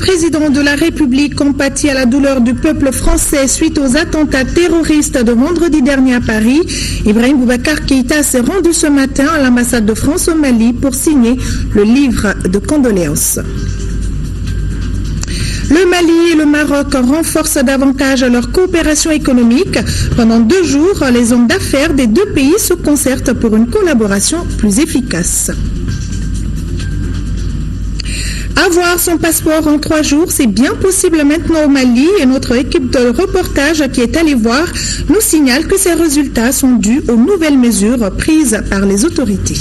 président de la République compatit à la douleur du peuple français suite aux attentats terroristes de vendredi dernier à Paris. Ibrahim Boubacar Keïta s'est rendu ce matin à l'ambassade de France au Mali pour signer le livre de condoléances. Le Mali et le Maroc renforcent davantage leur coopération économique. Pendant 2 jours, les hommes d'affaires des 2 pays se concertent pour une collaboration plus efficace. Avoir son passeport en 3 jours, c'est bien possible maintenant au Mali et notre équipe de reportage qui est allée voir nous signale que ces résultats sont dus aux nouvelles mesures prises par les autorités.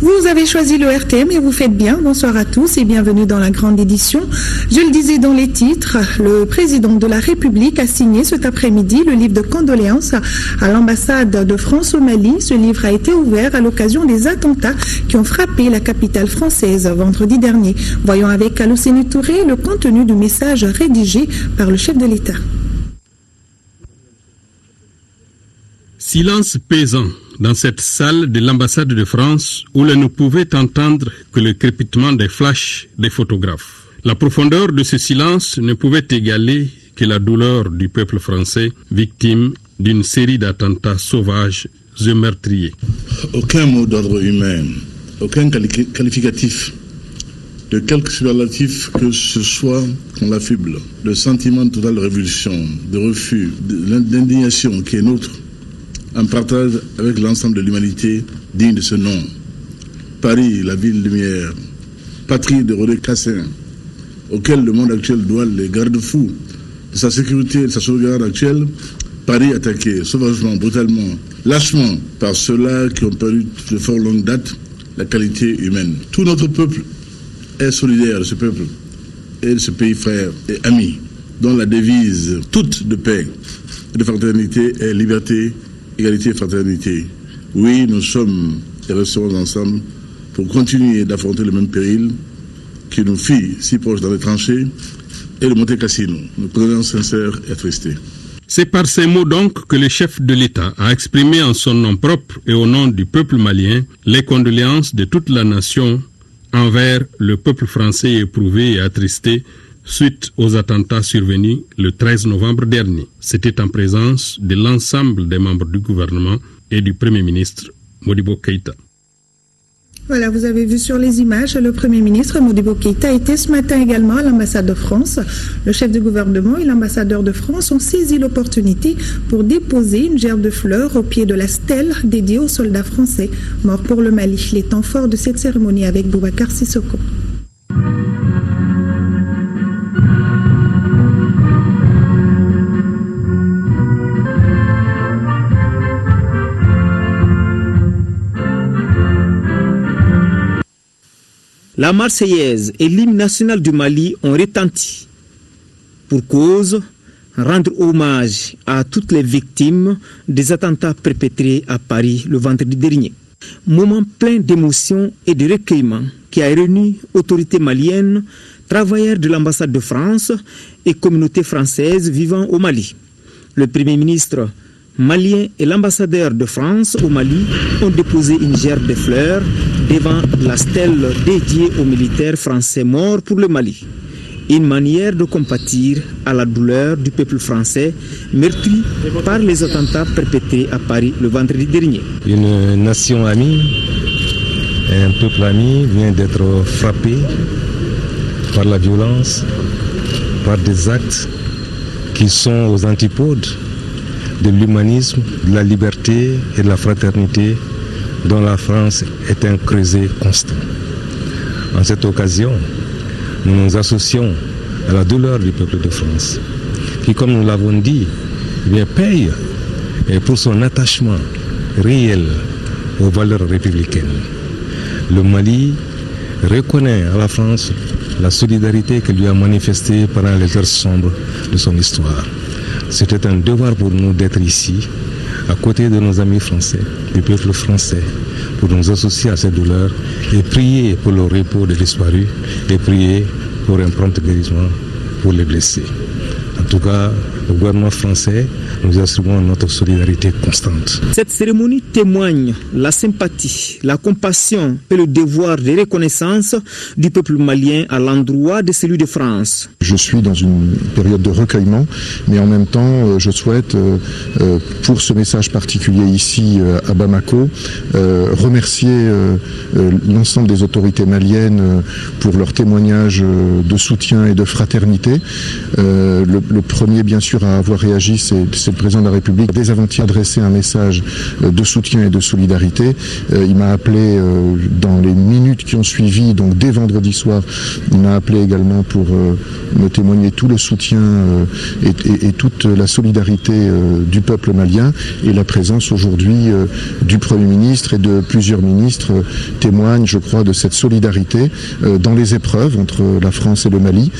Vous avez choisi le RTM et vous faites bien. Bonsoir à tous et bienvenue dans la grande édition. Je le disais dans les titres, le président de la République a signé cet après-midi le livre de condoléances à l'ambassade de France au Mali. Ce livre a été ouvert à l'occasion des attentats qui ont frappé la capitale française vendredi dernier. Voyons avec Alocénie Touré le contenu du message rédigé par le chef de l'État. Silence pesant dans cette salle de l'ambassade de France où l'on ne pouvait entendre que le crépitement des flashs des photographes. La profondeur de ce silence ne pouvait égaler que la douleur du peuple français, victime d'une série d'attentats sauvages et meurtriers. Aucun mot d'ordre humain, aucun qualificatif, de quelque superlatif que ce soit qu'on l'affuble. Le sentiment de totale révulsion, de refus, d'indignation qui est nôtre, en partage avec l'ensemble de l'humanité digne de ce nom. Paris, la ville lumière, patrie de Rodé Cassin, auquel le monde actuel doit les garde-fous de sa sécurité et de sa sauvegarde actuelle. Paris attaqué sauvagement, brutalement, lâchement par ceux-là qui ont perdu de fort longue date la qualité humaine. Tout notre peuple est solidaire de ce peuple et de ce pays frère et ami, dont la devise toute de paix et de fraternité est liberté, égalité et fraternité. Oui, nous sommes et resterons ensemble pour continuer d'affronter le même péril qui nous fit si proches dans les tranchées et le Monte Cassino. Nos condoléances sincères et attristées. C'est par ces mots donc que le chef de l'État a exprimé en son nom propre et au nom du peuple malien les condoléances de toute la nation envers le peuple français éprouvé et attristé suite aux attentats survenus le 13 novembre dernier. C'était en présence de l'ensemble des membres du gouvernement et du Premier ministre Modibo Keïta. Voilà, vous avez vu sur les images, le Premier ministre Modibo Keïta était ce matin également à l'ambassade de France. Le chef du gouvernement et l'ambassadeur de France ont saisi l'opportunité pour déposer une gerbe de fleurs au pied de la stèle dédiée aux soldats français morts pour le Mali. Les temps forts de cette cérémonie avec Boubacar Sissoko. La Marseillaise et l'hymne national du Mali ont retenti. Pour cause, rendre hommage à toutes les victimes des attentats perpétrés à Paris le vendredi dernier. Moment plein d'émotion et de recueillement qui a réuni autorités maliennes, travailleurs de l'ambassade de France et communautés françaises vivant au Mali. Le Premier ministre malien et l'ambassadeur de France au Mali ont déposé une gerbe de fleurs devant la stèle dédiée aux militaires français morts pour le Mali. Une manière de compatir à la douleur du peuple français meurtri par les attentats perpétrés à Paris le vendredi dernier. Une nation amie, un peuple ami vient d'être frappé par la violence, par des actes qui sont aux antipodes de l'humanisme, de la liberté et de la fraternité dont la France est un creuset constant. En cette occasion, nous nous associons à la douleur du peuple de France, qui, comme nous l'avons dit, paye pour son attachement réel aux valeurs républicaines. Le Mali reconnaît à la France la solidarité qu'elle lui a manifestée pendant les heures sombres de son histoire. C'était un devoir pour nous d'être ici, à côté de nos amis français, du peuple français, pour nous associer à cette douleur et prier pour le repos des disparus et prier pour un prompt guérissement pour les blessés. En tout cas, le gouvernement français nous assurons notre solidarité constante. Cette cérémonie témoigne la sympathie, la compassion et le devoir de reconnaissance du peuple malien à l'endroit de celui de France. Je suis dans une période de recueillement, mais en même temps, je souhaite, pour ce message particulier ici à Bamako, remercier l'ensemble des autorités maliennes pour leur témoignage de soutien et de fraternité. Le premier, bien sûr, à avoir réagi, c'est le président de la République. Dès avant-hier, adressé un message de soutien et de solidarité. Il m'a appelé dans les minutes qui ont suivi, donc dès vendredi soir, il m'a appelé également pour me témoigner tout le soutien et toute la solidarité du peuple malien. Et la présence aujourd'hui du Premier ministre et de plusieurs ministres témoigne, je crois, de cette solidarité dans les épreuves entre la France et le Mali.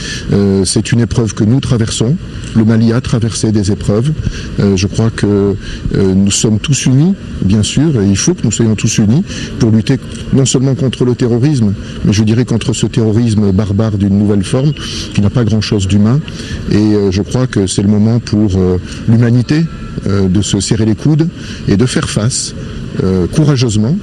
C'est une épreuve que nous traversons. Le Mali a traversé des épreuves. Je crois que nous sommes tous unis, bien sûr, et il faut que nous soyons tous unis pour lutter non seulement contre le terrorisme, mais je dirais contre ce terrorisme barbare d'une nouvelle forme qui n'a pas grand-chose d'humain. Et je crois que c'est le moment pour l'humanité de se serrer les coudes et de faire face courageusement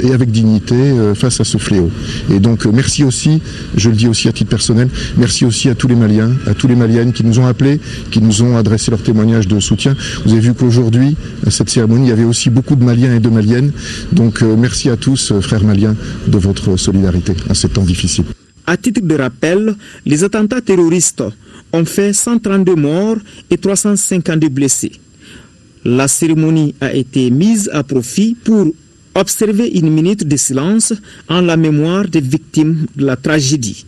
et avec dignité face à ce fléau. Et donc merci aussi, je le dis aussi à titre personnel, merci aussi à tous les Maliens, à tous les Maliennes qui nous ont appelés, qui nous ont adressé leur témoignage de soutien. Vous avez vu qu'aujourd'hui, à cette cérémonie, il y avait aussi beaucoup de Maliens et de Maliennes. Donc merci à tous, frères maliens, de votre solidarité en ces temps difficiles. À titre de rappel, les attentats terroristes ont fait 132 morts et 352 blessés. La cérémonie a été mise à profit pour observer une minute de silence en la mémoire des victimes de la tragédie.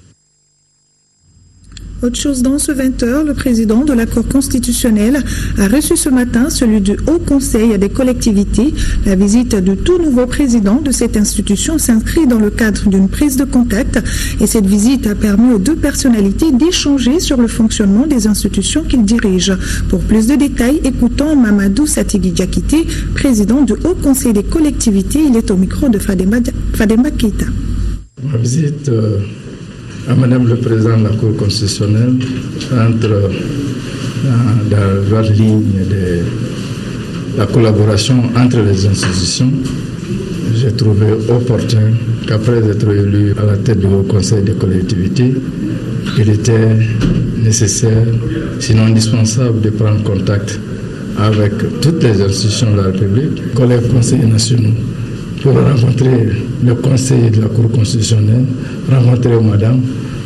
Autre chose dans ce 20h, le président de la Cour constitutionnelle a reçu ce matin celui du Haut Conseil des collectivités. La visite du tout nouveau président de cette institution s'inscrit dans le cadre d'une prise de contact et cette visite a permis aux deux personnalités d'échanger sur le fonctionnement des institutions qu'ils dirigent. Pour plus de détails, écoutons Mamadou Satigi Diakité, président du Haut Conseil des collectivités. Il est au micro de Fadema Keita. Ma visite à Madame le Président de la Cour constitutionnelle entre dans la droite ligne de la collaboration entre les institutions. J'ai trouvé opportun qu'après être élu à la tête du Haut Conseil des collectivités, il était nécessaire, sinon indispensable, de prendre contact avec toutes les institutions de la République, collègues conseillers nationaux, pour rencontrer le conseiller de la Cour constitutionnelle, rencontrer madame,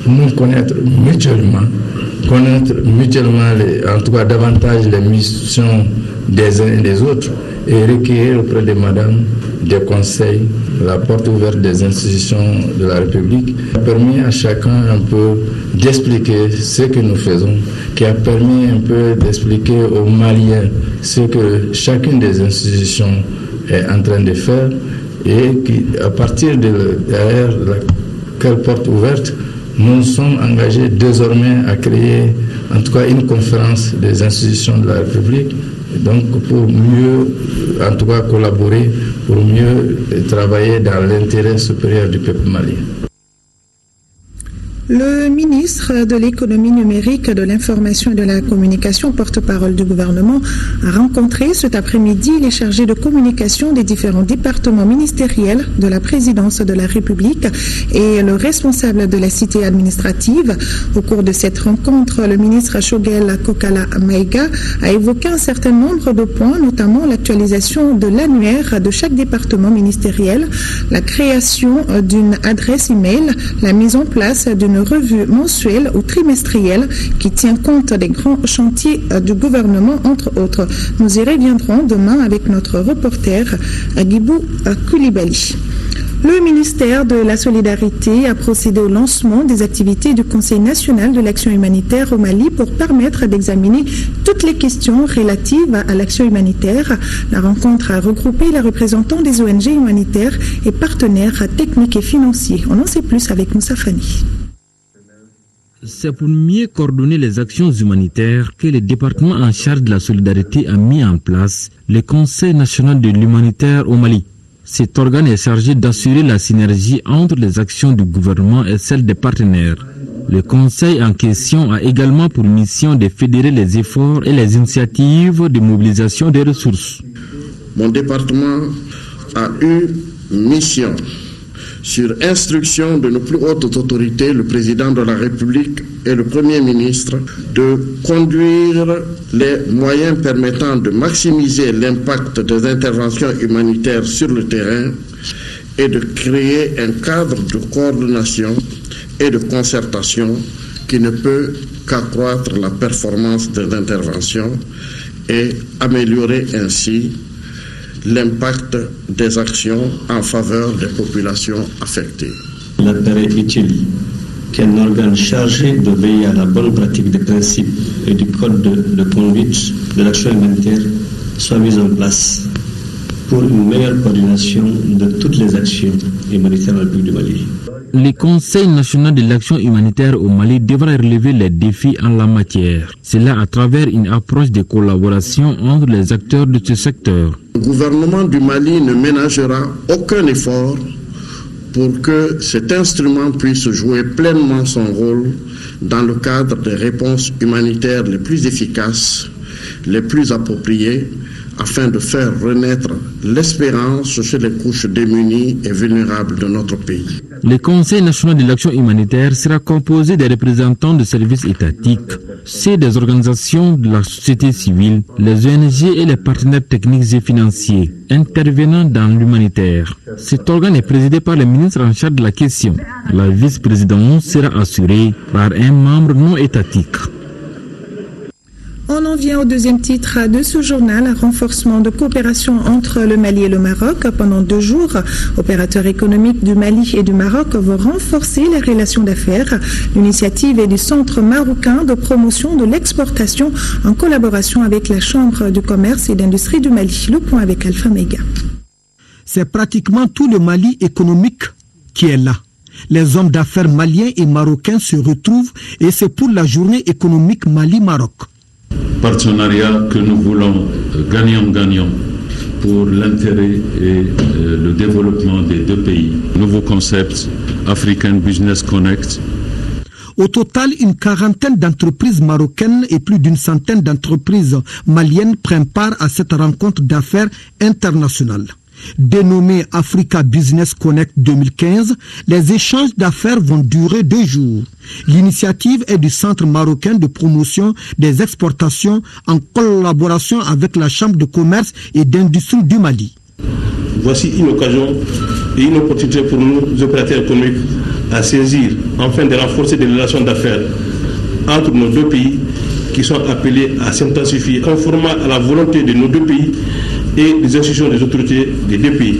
nous connaître mutuellement, en tout cas davantage les missions des uns et des autres, et recueillir auprès de madame des conseils, la porte ouverte des institutions de la République, qui a permis à chacun un peu d'expliquer ce que nous faisons, qui a permis un peu d'expliquer aux Maliens ce que chacune des institutions est en train de faire, et qui, à partir de derrière laquelle porte ouverte, nous nous sommes engagés désormais à créer en tout cas une conférence des institutions de la République, donc pour mieux en tout cas collaborer, pour mieux travailler dans l'intérêt supérieur du peuple malien. Le ministre de l'économie numérique, de l'information et de la communication, porte-parole du gouvernement, a rencontré cet après-midi les chargés de communication des différents départements ministériels de la présidence de la République et le responsable de la cité administrative. Au cours de cette rencontre, le ministre Shogel Kokala Maïga a évoqué un certain nombre de points, notamment l'actualisation de l'annuaire de chaque département ministériel, la création d'une adresse email, la mise en place d'une revue mensuelle ou trimestrielle qui tient compte des grands chantiers du gouvernement, entre autres. Nous y reviendrons demain avec notre reporter Agibou Koulibaly. Le ministère de la Solidarité a procédé au lancement des activités du Conseil national de l'action humanitaire au Mali pour permettre d'examiner toutes les questions relatives à l'action humanitaire. La rencontre a regroupé les représentants des ONG humanitaires et partenaires techniques et financiers. On en sait plus avec Moussa Fani. C'est pour mieux coordonner les actions humanitaires que le département en charge de la solidarité a mis en place le Conseil national de l'humanitaire au Mali. Cet organe est chargé d'assurer la synergie entre les actions du gouvernement et celles des partenaires. Le conseil en question a également pour mission de fédérer les efforts et les initiatives de mobilisation des ressources. Mon département a eu mission, sur instruction de nos plus hautes autorités, le président de la République et le Premier ministre, de conduire les moyens permettant de maximiser l'impact des interventions humanitaires sur le terrain et de créer un cadre de coordination et de concertation qui ne peut qu'accroître la performance des interventions et améliorer ainsi l'impact des actions en faveur des populations affectées. Il apparaît utile qu'un organe chargé de veiller à la bonne pratique des principes et du code de conduite de l'action humanitaire soit mis en place pour une meilleure coordination de toutes les actions humanitaires en République du Mali. Le Conseil national de l'action humanitaire au Mali devra relever les défis en la matière. Cela à travers une approche de collaboration entre les acteurs de ce secteur. Le gouvernement du Mali ne ménagera aucun effort pour que cet instrument puisse jouer pleinement son rôle dans le cadre des réponses humanitaires les plus efficaces, les plus appropriées, afin de faire renaître l'espérance chez les couches démunies et vulnérables de notre pays. Le Conseil national de l'action humanitaire sera composé des représentants de services étatiques, ceux des organisations de la société civile, les ONG et les partenaires techniques et financiers intervenant dans l'humanitaire. Cet organe est présidé par le ministre en charge de la question. La vice-présidence sera assurée par un membre non étatique. On en vient au deuxième titre de ce journal, un renforcement de coopération entre le Mali et le Maroc. Pendant 2 jours, opérateurs économiques du Mali et du Maroc vont renforcer les relations d'affaires. L'initiative est du Centre marocain de promotion de l'exportation en collaboration avec la Chambre de commerce et d'industrie du Mali. Le point avec Alpha Mega. C'est pratiquement tout le Mali économique qui est là. Les hommes d'affaires maliens et marocains se retrouvent et c'est pour la journée économique Mali-Maroc. Partenariat que nous voulons gagnant-gagnant pour l'intérêt et le développement des 2 pays. Nouveau concept, African Business Connect. Au total, une 40aine d'entreprises marocaines et plus d'une centaine d'entreprises maliennes prennent part à cette rencontre d'affaires internationale. Dénommé Africa Business Connect 2015, les échanges d'affaires vont durer 2 jours. L'initiative est du Centre marocain de promotion des exportations en collaboration avec la Chambre de commerce et d'industrie du Mali. Voici une occasion et une opportunité pour nous, les opérateurs économiques, à saisir afin de renforcer des relations d'affaires entre nos 2 pays qui sont appelés à s'intensifier conformément à la volonté de nos 2 pays et des institutions des autorités des 2 pays.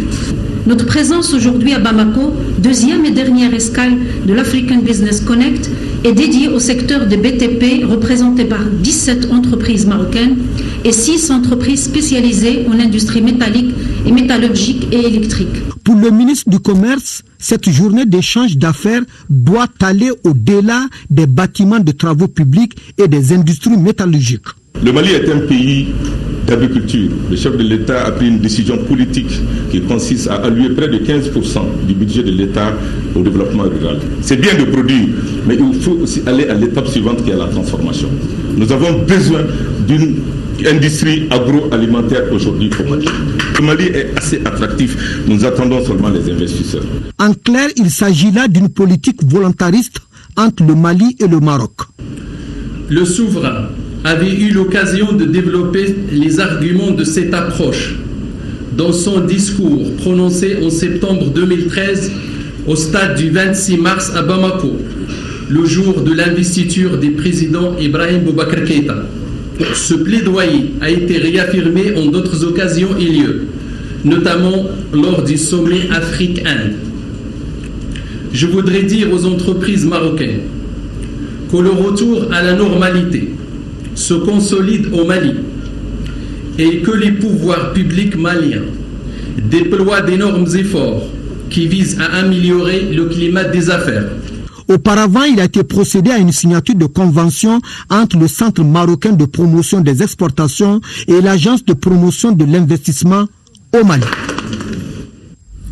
Notre présence aujourd'hui à Bamako, 2e et dernière escale de l'African Business Connect, est dédiée au secteur de BTP représenté par 17 entreprises marocaines et 6 entreprises spécialisées en industrie métallique et métallurgique et électrique. Pour le ministre du Commerce, cette journée d'échange d'affaires doit aller au-delà des bâtiments de travaux publics et des industries métallurgiques. Le Mali est un pays d'agriculture. Le chef de l'État a pris une décision politique qui consiste à allouer près de 15% du budget de l'État au développement rural. C'est bien de produire, mais il faut aussi aller à l'étape suivante qui est la transformation. Nous avons besoin d'une industrie agroalimentaire aujourd'hui au Mali. Le Mali est assez attractif, nous attendons seulement les investisseurs. En clair, il s'agit là d'une politique volontariste entre le Mali et le Maroc. Le souverain avait eu l'occasion de développer les arguments de cette approche dans son discours prononcé en septembre 2013 au stade du 26 mars à Bamako, le jour de l'investiture du président Ibrahim Boubacar Keïta. Ce plaidoyer a été réaffirmé en d'autres occasions et lieux, notamment lors du sommet Afrique-Inde. Je voudrais dire aux entreprises marocaines que le retour à la normalité se consolide au Mali et que les pouvoirs publics maliens déploient d'énormes efforts qui visent à améliorer le climat des affaires. Auparavant, il a été procédé à une signature de convention entre le Centre marocain de promotion des exportations et l'Agence de promotion de l'investissement au Mali.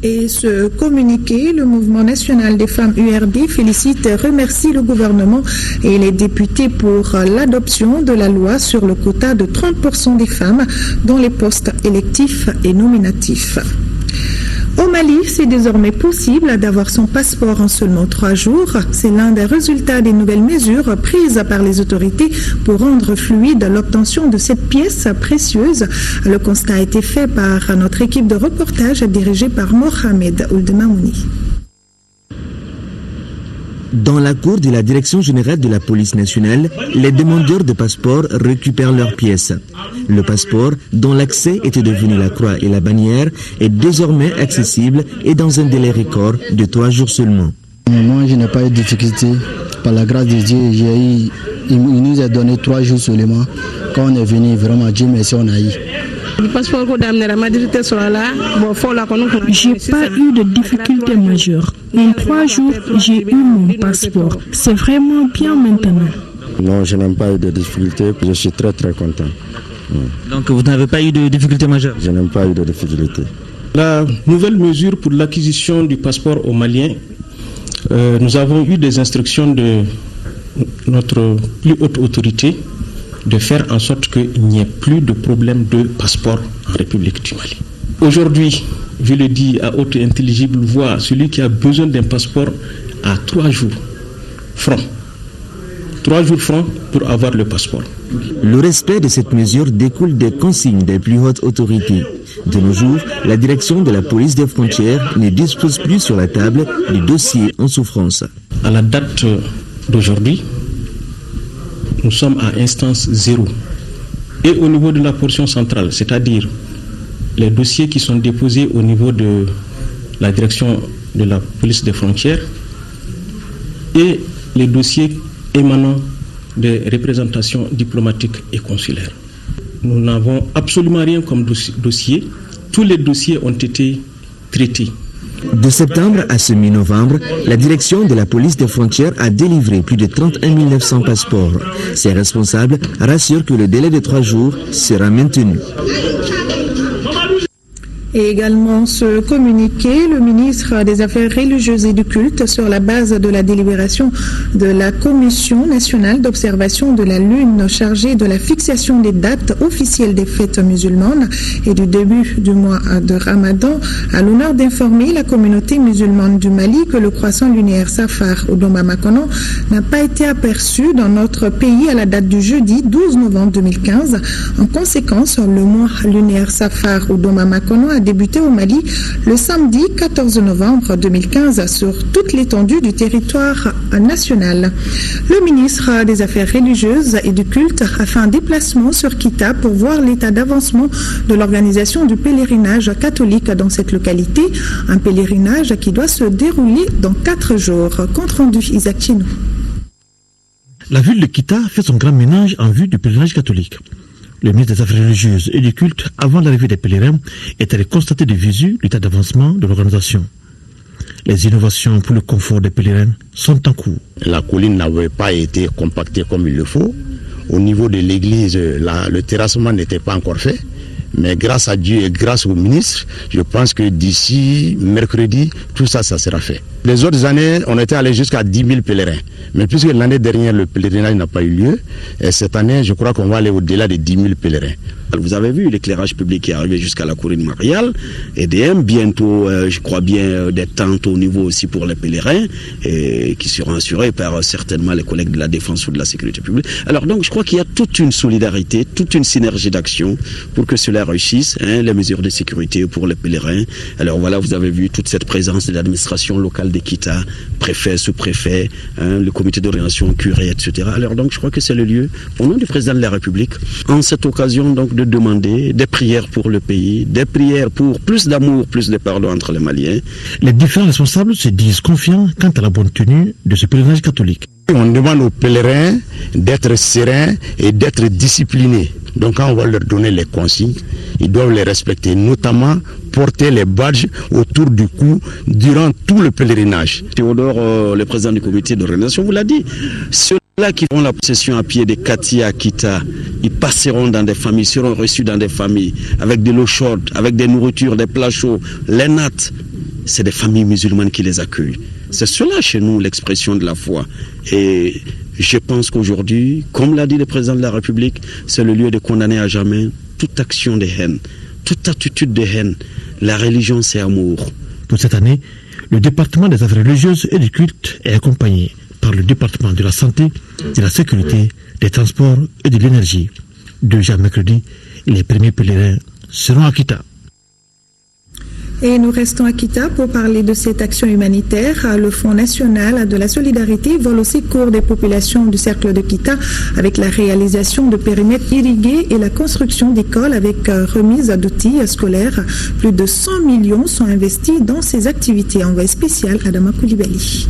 Et ce communiqué, le Mouvement national des femmes URD félicite et remercie le gouvernement et les députés pour l'adoption de la loi sur le quota de 30% des femmes dans les postes électifs et nominatifs. Au Mali, c'est désormais possible d'avoir son passeport en seulement 3 jours. C'est l'un des résultats des nouvelles mesures prises par les autorités pour rendre fluide l'obtention de cette pièce précieuse. Le constat a été fait par notre équipe de reportage dirigée par Mohamed Ould-Mamouni. Dans la cour de la Direction générale de la police nationale, les demandeurs de passeport récupèrent leurs pièces. Le passeport, dont l'accès était devenu la croix et la bannière, est désormais accessible et dans un délai record de 3 jours seulement. Moi, je n'ai pas eu de difficulté. Par la grâce de Dieu, il nous a donné 3 jours seulement. Quand on est venu, vraiment, Dieu merci, on a eu. J'ai pas eu de difficultés majeures. En 3 jours, j'ai eu mon passeport. C'est vraiment bien maintenant. Non, je n'ai pas eu de difficultés. Je suis très très content. Donc vous n'avez pas eu de difficultés majeures? Je n'ai pas eu de difficultés. La nouvelle mesure pour l'acquisition du passeport aux Maliens, nous avons eu des instructions de notre plus haute autorité de faire en sorte qu'il n'y ait plus de problème de passeport en République du Mali. Aujourd'hui, je le dis à haute et intelligible voix, celui qui a besoin d'un passeport à 3 jours francs. 3 jours francs pour avoir le passeport. Le respect de cette mesure découle des consignes des plus hautes autorités. De nos jours, la direction de la police des frontières ne dispose plus sur la table du dossier en souffrance. À la date d'aujourd'hui, nous sommes à instance 0. Et au niveau de la portion centrale, c'est-à-dire les dossiers qui sont déposés au niveau de la direction de la police des frontières et les dossiers émanant des représentations diplomatiques et consulaires. Nous n'avons absolument rien comme dossier. Tous les dossiers ont été traités. De septembre à ce mi-novembre, la direction de la police des frontières a délivré plus de 31 900 passeports. Ses responsables rassurent que le délai de 3 jours sera maintenu. Et également ce communiqué, le ministre des Affaires religieuses et du culte, sur la base de la délibération de la Commission nationale d'observation de la Lune chargée de la fixation des dates officielles des fêtes musulmanes et du début du mois de Ramadan, a l'honneur d'informer la communauté musulmane du Mali que le croissant lunaire Safar Oudoma Makono n'a pas été aperçu dans notre pays à la date du jeudi 12 novembre 2015. En conséquence, le mois lunaire Safar Oudoma Makono a débuté au Mali le samedi 14 novembre 2015 sur toute l'étendue du territoire national. Le ministre des Affaires religieuses et du culte a fait un déplacement sur Kita pour voir l'état d'avancement de l'organisation du pèlerinage catholique dans cette localité, un pèlerinage qui doit se dérouler dans 4 jours. Compte rendu Isaac Chino. La ville de Kita fait son grand ménage en vue du pèlerinage catholique. Le ministre des Affaires religieuses et du culte, avant l'arrivée des pèlerins, est allé constater de visu l'état d'avancement de l'organisation. Les innovations pour le confort des pèlerins sont en cours. La colline n'avait pas été compactée comme il le faut. Au niveau de l'église, le terrassement n'était pas encore fait. Mais grâce à Dieu et grâce au ministre, je pense que d'ici mercredi, tout ça sera fait. Les autres années, on était allé jusqu'à 10 000 pèlerins. Mais puisque l'année dernière, le pèlerinage n'a pas eu lieu, et cette année, je crois qu'on va aller au-delà de 10 000 pèlerins. Vous avez vu l'éclairage public qui est arrivé jusqu'à la Courine Mariale, EDM, bientôt, je crois bien, des tentes au niveau aussi pour les pèlerins, et qui seront assurés par certainement les collègues de la défense ou de la sécurité publique. Alors donc, je crois qu'il y a toute une solidarité, toute une synergie d'action pour que cela réussisse, les mesures de sécurité pour les pèlerins. Alors voilà, vous avez vu toute cette présence de l'administration locale de Kita, préfet, sous-préfet, le comité d'orientation, curé, etc. Alors donc, je crois que c'est le lieu, au nom du président de la République, en cette occasion donc de demander des prières pour le pays, des prières pour plus d'amour, plus de pardon entre les Maliens. Les différents responsables se disent confiants quant à la bonne tenue de ce pèlerinage catholique. On demande aux pèlerins d'être sereins et d'être disciplinés. Donc quand on va leur donner les consignes, ils doivent les respecter, notamment porter les badges autour du cou durant tout le pèlerinage. Théodore, le président du comité d'organisation, vous l'a dit. Ceux-là qui font la procession à pied de Kati à Kita, ils passeront dans des familles, seront reçus dans des familles, avec de l'eau chaude, avec des nourritures, des plats chauds, les nattes. c'est des familles musulmanes qui les accueillent. C'est cela chez nous l'expression de la foi. Et je pense qu'aujourd'hui, comme l'a dit le président de la République, c'est le lieu de condamner à jamais toute action de haine, toute attitude de haine. La religion, c'est amour. Pour cette année, le département des affaires religieuses et du culte est accompagné par le département de la santé, de la sécurité, des transports et de l'énergie. Déjà mercredi, les premiers pèlerins seront à Kita. Et nous restons à Kita pour parler de cette action humanitaire. Le Fonds national de la solidarité vole au secours des populations du cercle de Kita avec la réalisation de périmètres irrigués et la construction d'écoles avec remise d'outils scolaires. Plus de 100 millions sont investis dans ces activités. Envoyé spécial Adama Koulibaly.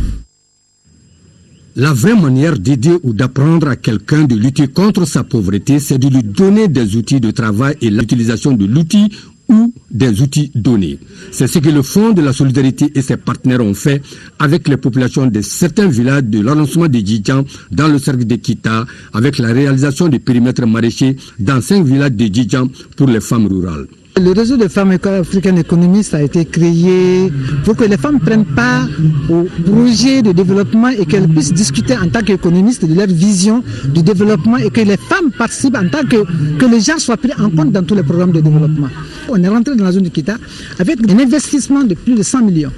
La vraie manière d'aider ou d'apprendre à quelqu'un de lutter contre sa pauvreté, c'est de lui donner des outils de travail et l'utilisation de l'outil ou des outils donnés. C'est ce que le Fonds de la solidarité et ses partenaires ont fait avec les populations de certains villages de l'arrondissement de Djidjan dans le cercle de Kita, avec la réalisation des périmètres maraîchers dans 5 villages de Djidjan pour les femmes rurales. Le réseau de femmes africaines économistes a été créé pour que les femmes prennent part au projet de développement et qu'elles puissent discuter en tant qu'économistes de leur vision du développement et que les femmes participent en tant que les gens soient pris en compte dans tous les programmes de développement. On est rentré dans la zone de Kita avec un investissement de plus de 100 millions.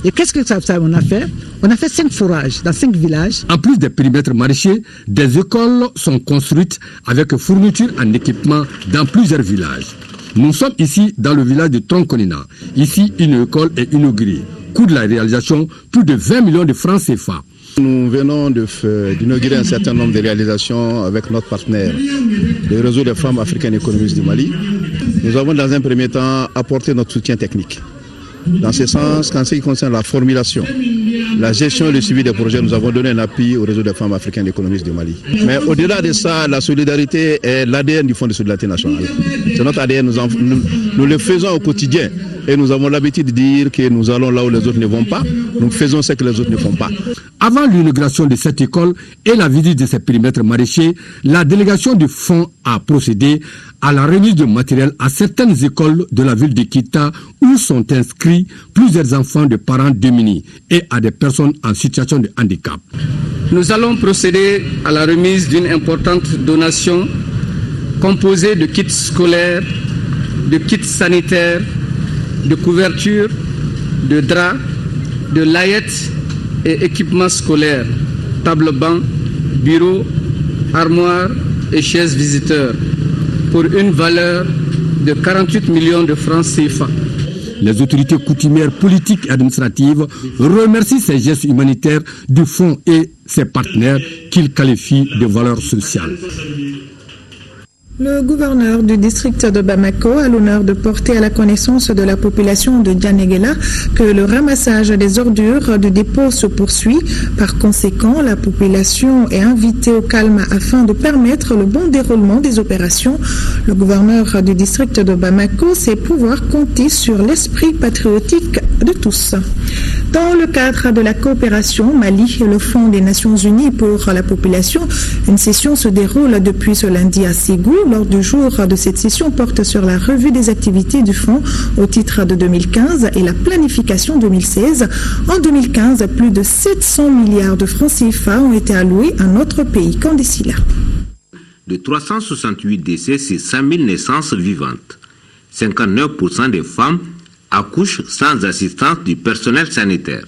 Et qu'est-ce que ça on a fait? On a fait 5 forages dans 5 villages. En plus des périmètres maraîchers, des écoles sont construites avec fourniture en équipement dans plusieurs villages. Nous sommes ici dans le village de Tronconina. Ici, une école est inaugurée. Coût de la réalisation, plus de 20 millions de francs CFA. Nous venons d'inaugurer un certain nombre de réalisations avec notre partenaire, le réseau des femmes africaines économistes du Mali. Nous avons dans un premier temps apporté notre soutien technique. Dans ce sens, en ce qui concerne la formulation, la gestion et le suivi des projets, nous avons donné un appui au réseau des femmes africaines économistes du Mali. Mais au-delà de ça, la solidarité est l'ADN du Fonds de solidarité nationale. C'est notre ADN, nous le faisons au quotidien. Et nous avons l'habitude de dire que nous allons là où les autres ne vont pas, nous faisons ce que les autres ne font pas. Avant l'inauguration de cette école et la visite de ces périmètres maraîchers, la délégation du fonds a procédé à la remise de matériel à certaines écoles de la ville de Kita où sont inscrits plusieurs enfants de parents démunis et à des personnes en situation de handicap. Nous allons procéder à la remise d'une importante donation composée de kits scolaires, de kits sanitaires, de couvertures, de draps, de layettes et équipements scolaires, table-banc, bureaux, armoires et chaises visiteurs, pour une valeur de 48 millions de francs CFA. Les autorités coutumières politiques et administratives remercient ces gestes humanitaires du fonds et ses partenaires qu'ils qualifient de valeur sociale. Le gouverneur du district de Bamako a l'honneur de porter à la connaissance de la population de Dianéguéla que le ramassage des ordures du dépôt se poursuit. Par conséquent, la population est invitée au calme afin de permettre le bon déroulement des opérations. Le gouverneur du district de Bamako sait pouvoir compter sur l'esprit patriotique de tous. Dans le cadre de la coopération Mali et le Fonds des Nations Unies pour la population, une session se déroule depuis ce lundi à Ségou. Lors du jour de cette session porte sur la revue des activités du Fonds au titre de 2015 et la planification 2016. En 2015, plus de 700 milliards de francs CFA ont été alloués à notre pays. Candicila. De 368 décès sur 100 000 naissances vivantes, 59% des femmes accouchent sans assistance du personnel sanitaire.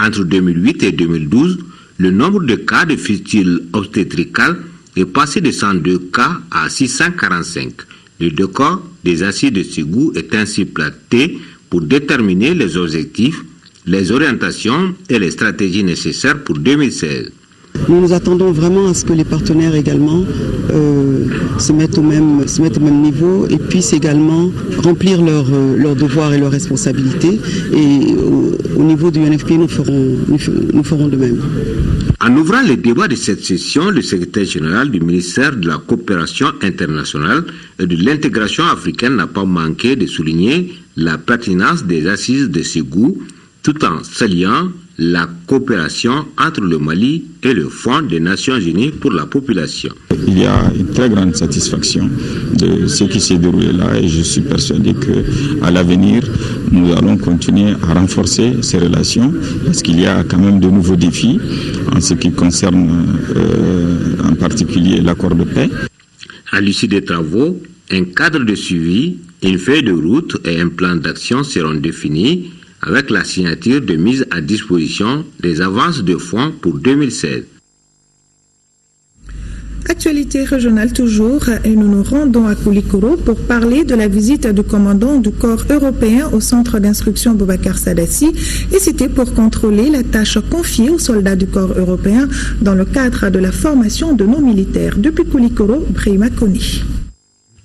Entre 2008 et 2012, le nombre de cas de fistule obstétricale est passé de 102 cas à 645. Le décor des assises de Ségou est ainsi platé pour déterminer les objectifs, les orientations et les stratégies nécessaires pour 2016. Nous nous attendons vraiment à ce que les partenaires également se mettent au même niveau et puissent également remplir leurs devoirs et leurs responsabilités. Et au niveau du UNFP, nous ferons de même. En ouvrant les débats de cette session, le secrétaire général du ministère de la Coopération internationale et de l'intégration africaine n'a pas manqué de souligner la pertinence des assises de Ségou, tout en saluant la coopération entre le Mali et le Fonds des Nations Unies pour la population. Il y a une très grande satisfaction de ce qui s'est déroulé là et je suis persuadé qu'à l'avenir, nous allons continuer à renforcer ces relations parce qu'il y a quand même de nouveaux défis en ce qui concerne en particulier l'accord de paix. À l'issue des travaux, un cadre de suivi, une feuille de route et un plan d'action seront définis avec la signature de mise à disposition des avances de fonds pour 2016. Actualité régionale toujours, et nous nous rendons à Koulikoro pour parler de la visite du commandant du corps européen au centre d'instruction Boubacar Sadassi, et c'était pour contrôler la tâche confiée aux soldats du corps européen dans le cadre de la formation de nos militaires. Depuis Koulikoro, Brahima Koni.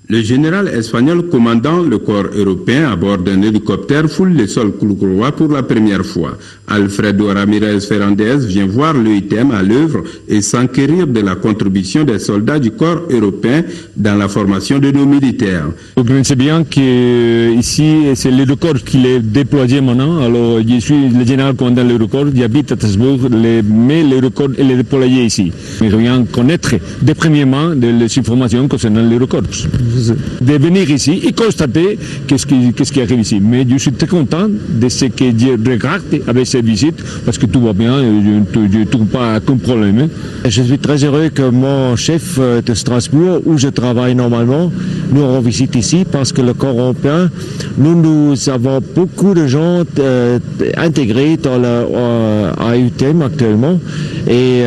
Le général espagnol commandant le corps européen à bord d'un hélicoptère foule les sols koulikorois pour la première fois. Alfredo Ramirez Fernández vient voir l'EITM à l'œuvre et s'enquérir de la contribution des soldats du corps européen dans la formation de nos militaires. Vous connaissez bien qu'ici, c'est l'Eurocorps qui est déployé maintenant. Alors, je suis le général commandant de l'Eurocorps, j'habite à Strasbourg, mais l'Eurocorps est déployé ici. Je viens connaître des premiers mains les informations concernant l'Eurocorps. De venir ici et constater qu'est-ce qui arrive ici. Mais je suis très content de ce que je regarde avec cette visite parce que tout va bien, je ne trouve pas aucun problème. Je suis très heureux que mon chef de Strasbourg, où je travaille normalement, nous rend visite ici parce que le corps européen, nous avons beaucoup de gens intégrés dans l'AUTM actuellement et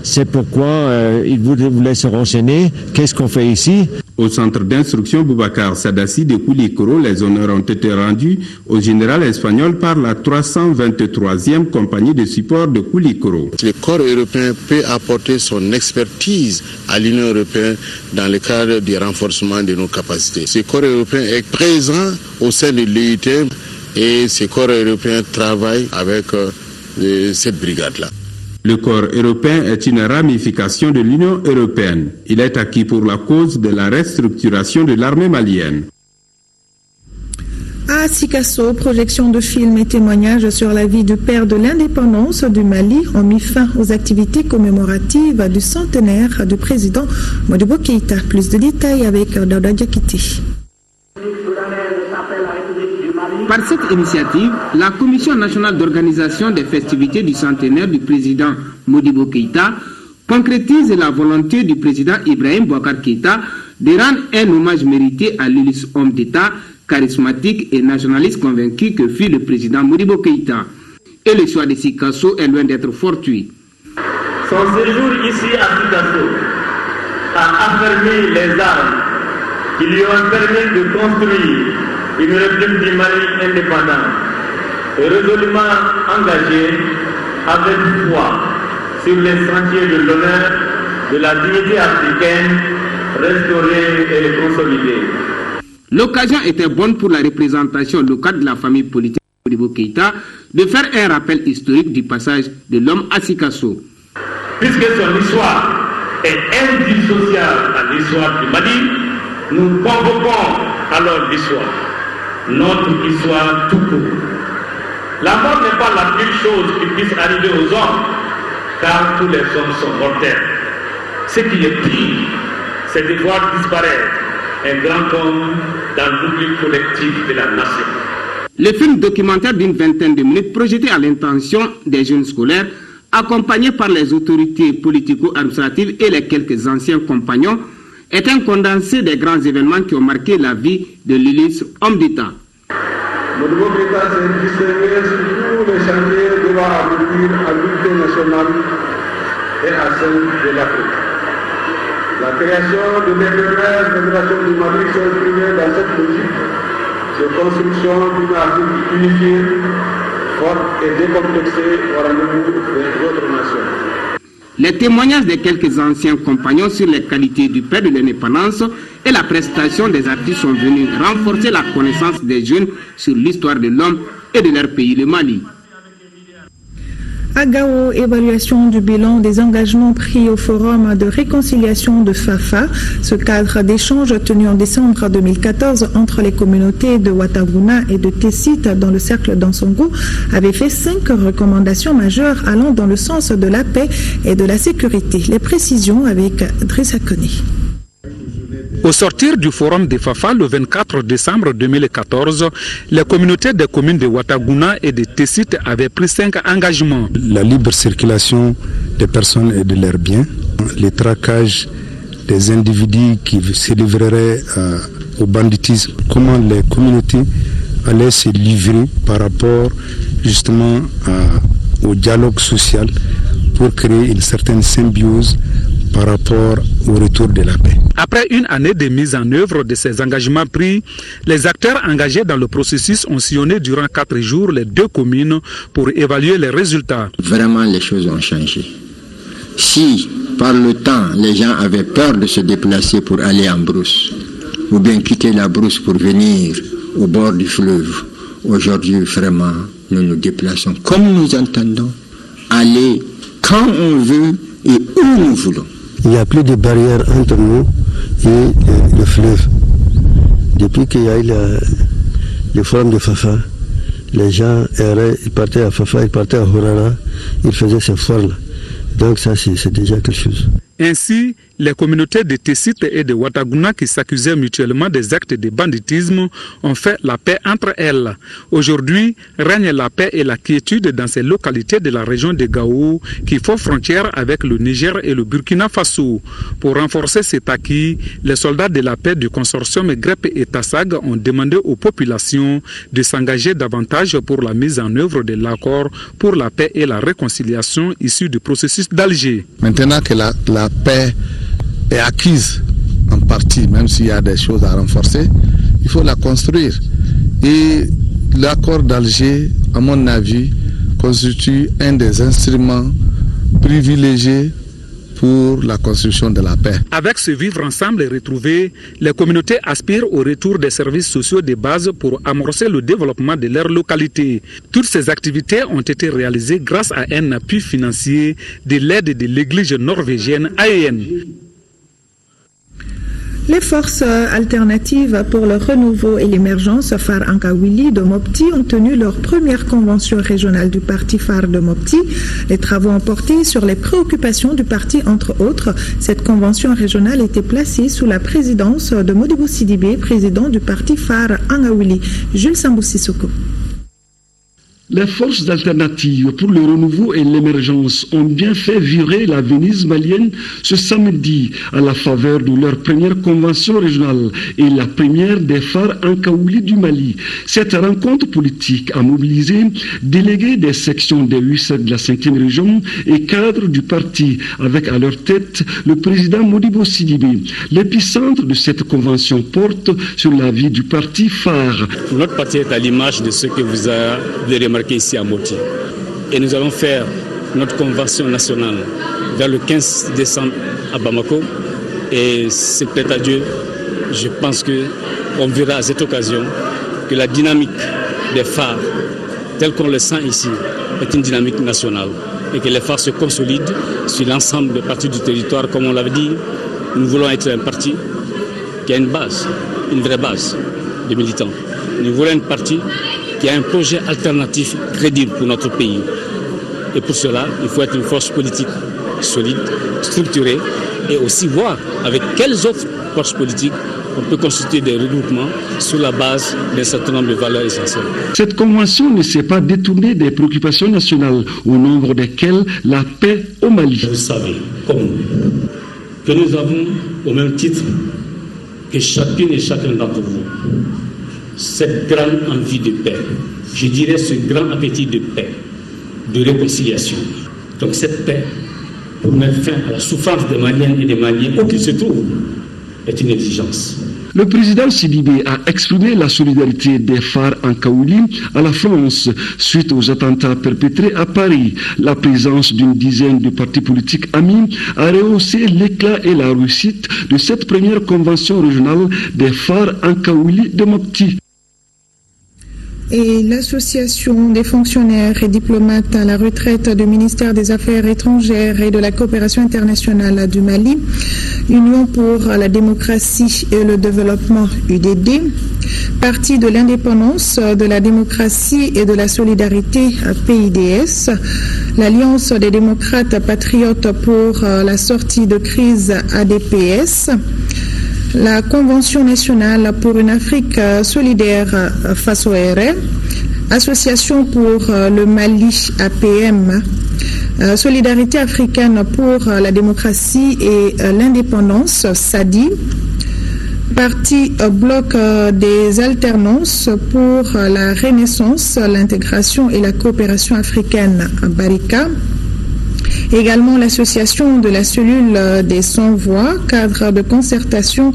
c'est pourquoi il voulait se renseigner qu'est-ce qu'on fait ici. Au centre d'instruction Boubacar Sadassi de Koulikoro, les honneurs ont été rendus au général espagnol par la 323e compagnie de support de Koulikoro. Le corps européen peut apporter son expertise à l'Union européenne dans le cadre du renforcement de nos capacités. Ce corps européen est présent au sein de l'UITM et ce corps européen travaille avec cette brigade-là. Le corps européen est une ramification de l'Union européenne. Il est acquis pour la cause de la restructuration de l'armée malienne. À Sikasso, projection de films et témoignages sur la vie du père de l'indépendance du Mali ont mis fin aux activités commémoratives du centenaire du président Modibo Keïta. Plus de détails avec Dauda Diakité. Par cette initiative, la Commission nationale d'organisation des festivités du centenaire du président Modibo Keïta concrétise la volonté du président Ibrahim Boubacar Keïta de rendre un hommage mérité à l'illustre homme d'État, charismatique et nationaliste convaincu que fut le président Modibo Keïta. Et le choix de Sikasso est loin d'être fortuit. Son séjour ici à Sikasso a affermi les armes qui lui ont permis de construire une république du Mali indépendante et résolument engagée avec foi sur les sentiers de l'honneur, de la dignité africaine, restaurée et consolidée. L'occasion était bonne pour la représentation locale de la famille politique de Modibo Keïta de faire un rappel historique du passage de l'homme à Sikasso. Puisque son histoire est indissociable à l'histoire du Mali, nous convoquons alors l'histoire. Notre histoire tout court. La mort n'est pas la pire chose qui puisse arriver aux hommes, car tous les hommes sont mortels. Ce qui est pire, c'est de voir disparaître un grand homme dans l'oubli collectif de la nation. Le film documentaire d'une vingtaine de minutes projeté à l'intention des jeunes scolaires, accompagné par les autorités politico-administratives et les quelques anciens compagnons, est un condensé des grands événements qui ont marqué la vie de l'illustre homme d'État. Modibo Keïta s'est distingué sur tous les chantiers devant aboutir à l'unité nationale et à celle de l'Afrique. La création de l'éphémère fédération du Mali s'inscrivait dans cette logique de construction d'une Afrique unifiée, forte et décomplexée au rendez-vous des autres nations. Les témoignages des quelques anciens compagnons sur les qualités du père de l'indépendance et la prestation des artistes sont venus renforcer la connaissance des jeunes sur l'histoire de l'homme et de leur pays, le Mali. À Gao, évaluation du bilan des engagements pris au forum de réconciliation de Fafa. Ce cadre d'échange tenu en décembre 2014 entre les communautés de Ouattaguna et de Tessit dans le cercle d'Ansongo avait fait 5 recommandations majeures allant dans le sens de la paix et de la sécurité. Les précisions avec Drissa Kone. Au sortir du forum de Fafa le 24 décembre 2014, les communautés des communes de Ouatagouna et de Tessit avaient pris 5 engagements. La libre circulation des personnes et de leurs biens, le traquage des individus qui se livreraient au banditisme, comment les communautés allaient se livrer par rapport justement au dialogue social pour créer une certaine symbiose par rapport au retour de la paix. Après une année de mise en œuvre de ces engagements pris, les acteurs engagés dans le processus ont sillonné durant 4 jours les 2 communes pour évaluer les résultats. Vraiment, les choses ont changé. Si, par le temps, les gens avaient peur de se déplacer pour aller en brousse, ou bien quitter la brousse pour venir au bord du fleuve, aujourd'hui, vraiment, nous nous déplaçons comme nous entendons, aller quand on veut et où nous voulons. Il n'y a plus de barrière entre nous et le fleuve. Depuis qu'il y a eu le forum de Fafa, les gens erraient, ils partaient à Fafa, ils partaient à Horara, ils faisaient ces foires-là. Donc ça, c'est déjà quelque chose. Ainsi, les communautés de Tessit et de Ouatagouna qui s'accusaient mutuellement des actes de banditisme ont fait la paix entre elles. Aujourd'hui, règne la paix et la quiétude dans ces localités de la région de Gao qui font frontière avec le Niger et le Burkina Faso. Pour renforcer cet acquis, les soldats de la paix du consortium GREP et TASAG ont demandé aux populations de s'engager davantage pour la mise en œuvre de l'accord pour la paix et la réconciliation issu du processus d'Alger. Maintenant que la paix est acquise en partie, même s'il y a des choses à renforcer, il faut la construire. Et l'accord d'Alger, à mon avis, constitue un des instruments privilégiés pour la construction de la paix. Avec ce vivre ensemble et retrouver, les communautés aspirent au retour des services sociaux de base pour amorcer le développement de leur localité. Toutes ces activités ont été réalisées grâce à un appui financier de l'aide de l'église norvégienne AEN. Les forces alternatives pour le renouveau et l'émergence Phare Ankawili de Mopti ont tenu leur première convention régionale du parti Phare de Mopti. Les travaux ont porté sur les préoccupations du parti, entre autres. Cette convention régionale était placée sous la présidence de Modibo Sidibé, président du parti Phare Ankawili. Jules Sambou-Sissoko. Les forces alternatives pour le renouveau et l'émergence ont bien fait virer la Venise malienne ce samedi à la faveur de leur première convention régionale et la première des phares Ankawili du Mali. Cette rencontre politique a mobilisé délégués des sections des 8 de la 5e région et cadres du parti, avec à leur tête le président Modibo Sidibé. L'épicentre de cette convention porte sur la vie du parti phare. Notre parti est à l'image de ce que vous avez remarqué ici à Mopti. Et nous allons faire notre convention nationale vers le 15 décembre à Bamako. Et c'est peut-être à Dieu, je pense qu'on verra à cette occasion que la dynamique des phares, telle qu'on le sent ici, est une dynamique nationale. Et que les phares se consolident sur l'ensemble des partis du territoire. Comme on l'avait dit, nous voulons être un parti qui a une base, une vraie base de militants. Nous voulons un parti qui a un projet alternatif crédible pour notre pays. Et pour cela, il faut être une force politique solide, structurée, et aussi voir avec quelles autres forces politiques on peut constituer des regroupements sur la base d'un certain nombre de valeurs essentielles. Cette convention ne s'est pas détournée des préoccupations nationales, au nombre desquelles la paix au Mali. Vous savez, comme nous, que nous avons, au même titre que chacune et chacun d'entre vous, cette grande envie de paix, je dirais ce grand appétit de paix, de réconciliation. Donc cette paix, pour mettre fin à la souffrance des Maliens et des Maliens, où qu'ils se trouvent, est une exigence. Le président Sidibé a exprimé la solidarité des phares Ankawili à la France suite aux attentats perpétrés à Paris. La présence d'une dizaine de partis politiques amis a rehaussé l'éclat et la réussite de cette première convention régionale des phares Ankawili de Mopti. Et l'association des fonctionnaires et diplomates à la retraite du ministère des Affaires étrangères et de la coopération internationale du Mali, Union pour la démocratie et le développement UDD, Parti de l'indépendance, de la démocratie et de la solidarité PIDS, l'Alliance des démocrates patriotes pour la sortie de crise ADPS, La Convention nationale pour une Afrique solidaire face au RR, Association pour le Mali APM, Solidarité africaine pour la démocratie et l'indépendance, SADI, Parti Bloc des alternances pour la renaissance, l'intégration et la coopération africaine, Barika. Également l'association de la cellule des sans-voix, cadre de concertation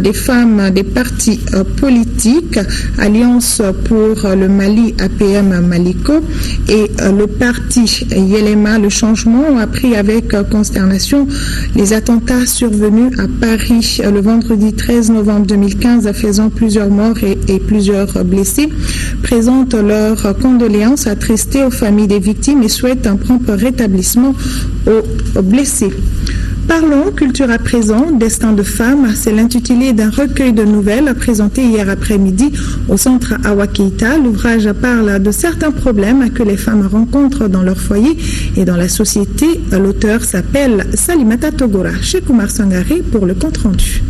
des femmes des partis politiques, Alliance pour le Mali APM Maliko et le parti Yelema Le Changement ont appris avec consternation les attentats survenus à Paris le vendredi 13 novembre 2015, faisant plusieurs morts et plusieurs blessés, présentent leurs condoléances attristées aux familles des victimes et souhaitent un prompt rétablissement aux blessés. Parlons culture à présent, Destin de femme, c'est l'intitulé d'un recueil de nouvelles présenté hier après-midi au centre Awa Keita. L'ouvrage parle de certains problèmes que les femmes rencontrent dans leur foyer et dans la société. L'auteur s'appelle Salimata Togora. Cheikh Oumar Sangare pour le compte-rendu.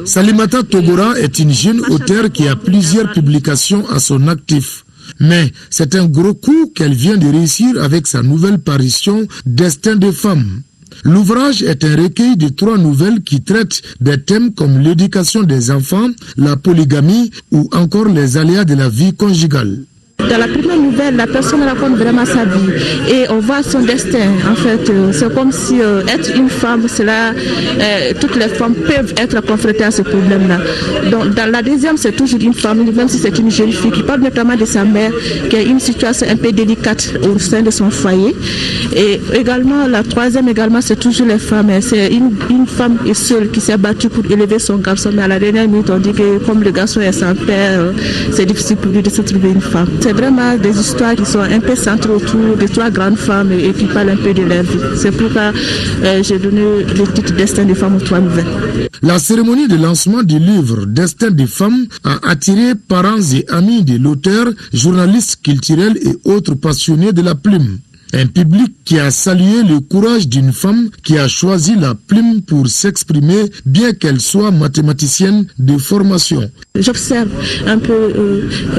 Salimata Togora est une jeune auteure qui a plusieurs publications à son actif. Mais c'est un gros coup qu'elle vient de réussir avec sa nouvelle parution Destin de femme. L'ouvrage est un recueil de 3 nouvelles qui traitent des thèmes comme l'éducation des enfants, la polygamie ou encore les aléas de la vie conjugale. Dans la première nouvelle, la personne raconte vraiment sa vie et on voit son destin. En fait, c'est comme si être une femme, toutes les femmes peuvent être confrontées à ce problème-là. Donc, dans la deuxième, c'est toujours une femme, même si c'est une jeune fille, qui parle notamment de sa mère, qui a une situation un peu délicate au sein de son foyer. Et également, la troisième, c'est toujours les femmes. C'est une femme seule qui s'est battue pour élever son garçon, mais à la dernière minute, on dit que comme le garçon est sans père, c'est difficile pour lui de se trouver une femme. C'est vraiment des histoires qui sont un peu centrées autour de 3 grandes femmes et qui parlent un peu de leur vie. C'est pourquoi j'ai donné le titre Destin des femmes aux 3 nouvelles. La cérémonie de lancement du livre Destin des femmes a attiré parents et amis de l'auteur, journalistes culturels et autres passionnés de la plume. Un public qui a salué le courage d'une femme qui a choisi la plume pour s'exprimer, bien qu'elle soit mathématicienne de formation. J'observe un peu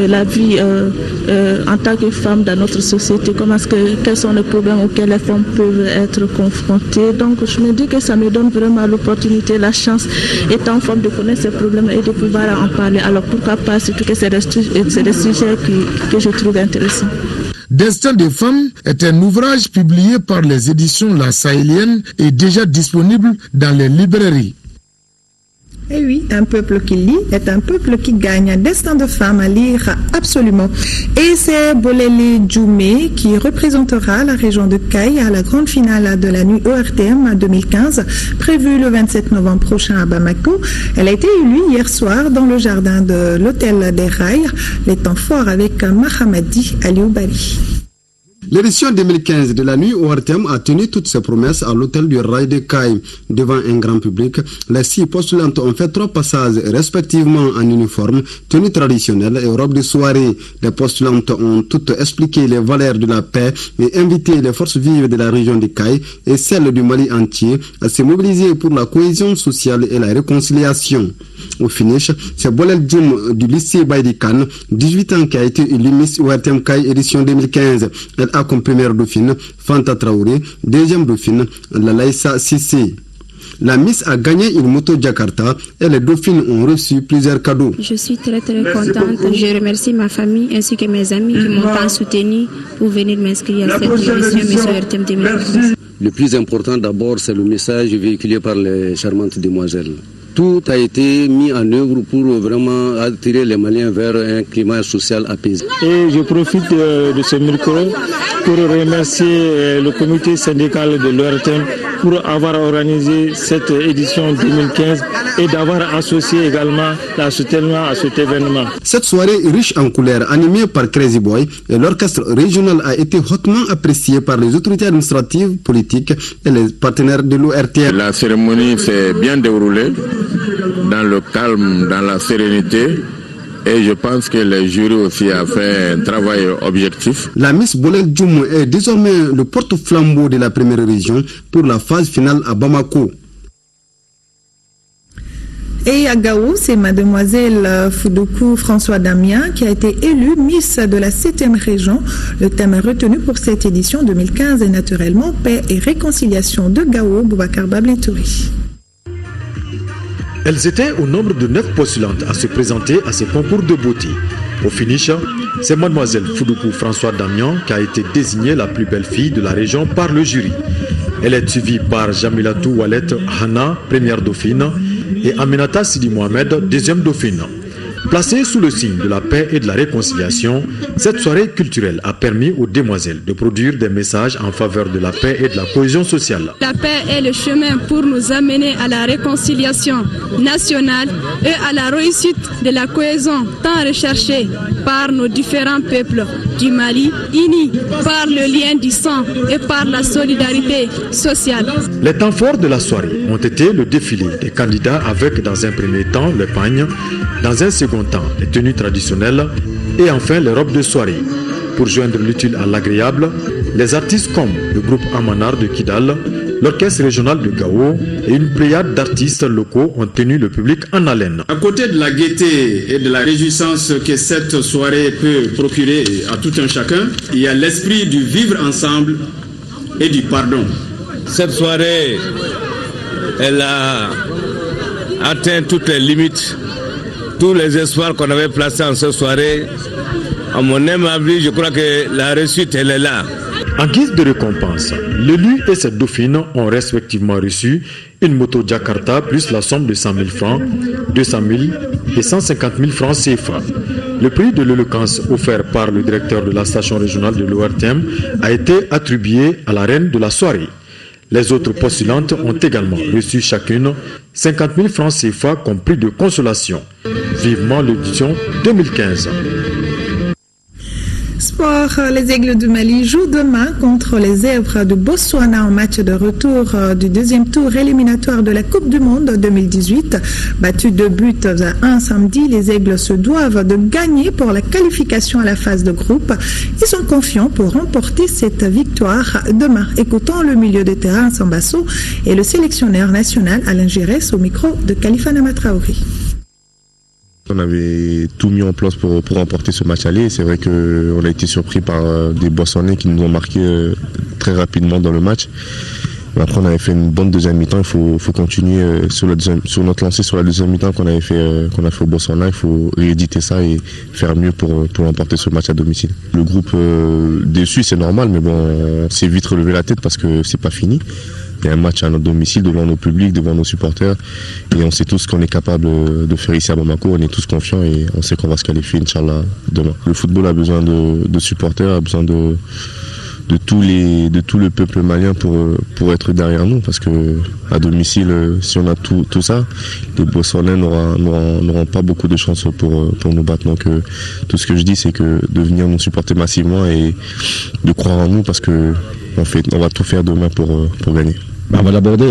la vie en tant que femme dans notre société, quels sont les problèmes auxquels les femmes peuvent être confrontées. Donc je me dis que ça me donne vraiment l'opportunité, la chance, étant femme, de connaître ces problèmes et de pouvoir en parler. Alors pourquoi pas, surtout que c'est des sujets que je trouve intéressants. Destin des femmes est un ouvrage publié par les éditions La Sahélienne et déjà disponible dans les librairies. Et oui, un peuple qui lit est un peuple qui gagne. Destin de femme à lire absolument. Et c'est Bolele Djoumé qui représentera la région de Caille à la grande finale de la nuit ORTM 2015, prévue le 27 novembre prochain à Bamako. Elle a été élue hier soir dans le jardin de l'hôtel des Rails. Les temps forts avec Mahamadi Alioubari. L'édition 2015 de la nuit ORTM a tenu toutes ses promesses à l'hôtel du Rail de Caille. Devant un grand public, les 6 postulantes ont fait 3 passages respectivement en uniforme, tenue traditionnelle et robe de soirée. Les postulantes ont toutes expliqué les valeurs de la paix et invité les forces vives de la région de Caille et celles du Mali entier à se mobiliser pour la cohésion sociale et la réconciliation. Au finish, c'est Bolel Djoum du lycée Baïdikan, 18 ans, qui a été élu Miss ORTM Caille édition 2015. Elle a comme première dauphine Fanta Traoré, deuxième dauphine Lalaïsa Sissé. La Miss a gagné une moto Jakarta et les dauphines ont reçu plusieurs cadeaux. Je suis très contente. Je remercie ma famille ainsi que mes amis qui m'ont tant soutenu pour venir m'inscrire à cette émission Miss ORTM 2015. Le plus important d'abord, c'est le message véhiculé par les charmantes demoiselles. Tout a été mis en œuvre pour vraiment attirer les Maliens vers un climat social apaisé. Et je profite de ce micro pour remercier le comité syndical de l'ORTM pour avoir organisé cette édition 2015 et d'avoir associé également la soutènement à cet événement. Cette soirée riche en couleurs, animée par Crazy Boy, et l'orchestre régional a été hautement apprécié par les autorités administratives, politiques et les partenaires de l'ORTM. La cérémonie s'est bien déroulée dans le calme, dans la sérénité. Et je pense que le jury aussi a fait un travail objectif. La Miss Bolel Djoum est désormais le porte-flambeau de la première région pour la phase finale à Bamako. Et à Gao, c'est mademoiselle Foudoukou François Damien qui a été élue Miss de la 7e région. Le thème retenu pour cette édition 2015 est naturellement paix et réconciliation de Gao. Boubacar Babletouri. Elles étaient au nombre de 9 postulantes à se présenter à ces concours de beauté. Au finish, c'est mademoiselle Foudoukou François Damien qui a été désignée la plus belle fille de la région par le jury. Elle est suivie par Jamilatou Walet Hana, première dauphine, et Aminata Sidi Mohamed, deuxième dauphine. Placée sous le signe de la paix et de la réconciliation, cette soirée culturelle a permis aux demoiselles de produire des messages en faveur de la paix et de la cohésion sociale. La paix est le chemin pour nous amener à la réconciliation nationale et à la réussite de la cohésion tant recherchée par nos différents peuples du Mali, unis par le lien du sang et par la solidarité sociale. Les temps forts de la soirée ont été le défilé des candidats avec dans un premier temps le pagne, dans un second temps les tenues traditionnelles et enfin les robes de soirée. Pour joindre l'utile à l'agréable, les artistes comme le groupe Amanar de Kidal, l'orchestre régional de Gao et une pléiade d'artistes locaux ont tenu le public en haleine. À côté de la gaieté et de la réjouissance que cette soirée peut procurer à tout un chacun, il y a l'esprit du vivre ensemble et du pardon. Cette soirée, elle a atteint toutes les limites. Tous les espoirs qu'on avait placés en cette soirée, à mon avis, je crois que la réussite, elle est là. En guise de récompense, l'élu et ses dauphines ont respectivement reçu une moto Jakarta plus la somme de 100 000 francs, 200 000 et 150 000 francs CFA. Le prix de l'éloquence offert par le directeur de la station régionale de l'ORTM a été attribué à la reine de la soirée. Les autres postulantes ont également reçu chacune 50 000 francs CFA comme prix de consolation. Vivement l'édition 2015. Sport, les Aigles du Mali jouent demain contre les Zèbres de Botswana en match de retour du deuxième tour éliminatoire de la Coupe du Monde 2018. Battus 2 buts à 1 samedi, les Aigles se doivent de gagner pour la qualification à la phase de groupe. Ils sont confiants pour remporter cette victoire demain. Écoutons le milieu de terrain Sambasso et le sélectionneur national Alain Giresse au micro de Khalifa Namatraouri. On avait tout mis en place pour remporter ce match aller. C'est vrai qu'on a été surpris par des Botswanais qui nous ont marqué très rapidement dans le match. Mais après, on avait fait une bonne deuxième mi-temps. Il faut continuer sur notre lancée sur la deuxième mi-temps qu'on a fait au Botswana. Il faut rééditer ça et faire mieux pour remporter ce match à domicile. Le groupe déçu, c'est normal, mais bon, on s'est vite relevé la tête parce que c'est pas fini. Il y a un match à notre domicile, devant nos publics, devant nos supporters. Et on sait tous ce qu'on est capable de faire ici à Bamako. On est tous confiants et on sait qu'on va se qualifier, Inch'Allah, demain. Le football a besoin de supporters, a besoin de tout le peuple malien pour être derrière nous. Parce que à domicile, si on a tout ça, les Botswanais n'auront pas beaucoup de chance pour nous battre. Donc tout ce que je dis, c'est que de venir nous supporter massivement et de croire en nous parce que on va tout faire demain pour gagner. On va l'aborder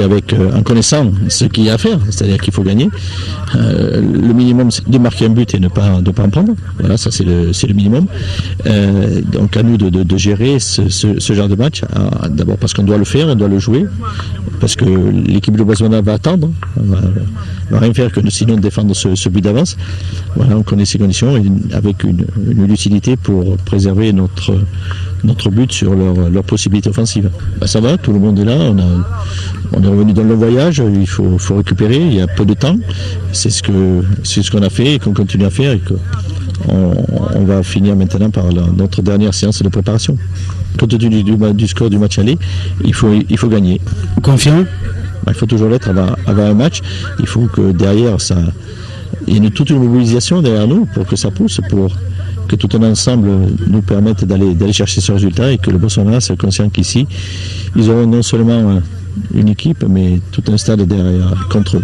en connaissant ce qu'il y a à faire, c'est-à-dire qu'il faut gagner. Le minimum, c'est de marquer un but et ne pas en prendre. Voilà, ça c'est le minimum. Donc à nous de gérer ce genre de match. D'abord parce qu'on doit le faire, on doit le jouer, parce que l'équipe de Botswana va attendre, va rien faire que sinon défendre ce but d'avance. Voilà, on connaît ces conditions et avec une lucidité pour préserver notre but sur leur possibilité offensive. Ça va, tout le monde est là, on est revenu dans le voyage, il faut récupérer, il y a peu de temps. C'est ce qu'on a fait et qu'on continue à faire et qu'on va finir maintenant par notre dernière séance de préparation. Compte tenu du score du match aller, il faut gagner. Confiant ? Il faut toujours l'être avant un match. Il faut que derrière, il y ait toute une mobilisation derrière nous pour que ça pousse, pour que tout un ensemble nous permette d'aller chercher ce résultat et que le Botswana soit conscient qu'ici, ils auront non seulement une équipe, mais tout un stade derrière contre eux.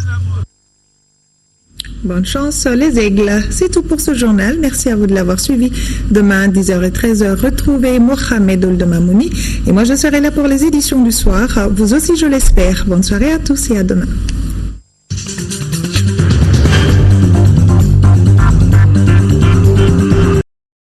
Bonne chance les Aigles. C'est tout pour ce journal. Merci à vous de l'avoir suivi. Demain, 10h et 13h, retrouvez Mohamed Oldemamouni. Et moi, je serai là pour les éditions du soir. Vous aussi, je l'espère. Bonne soirée à tous et à demain.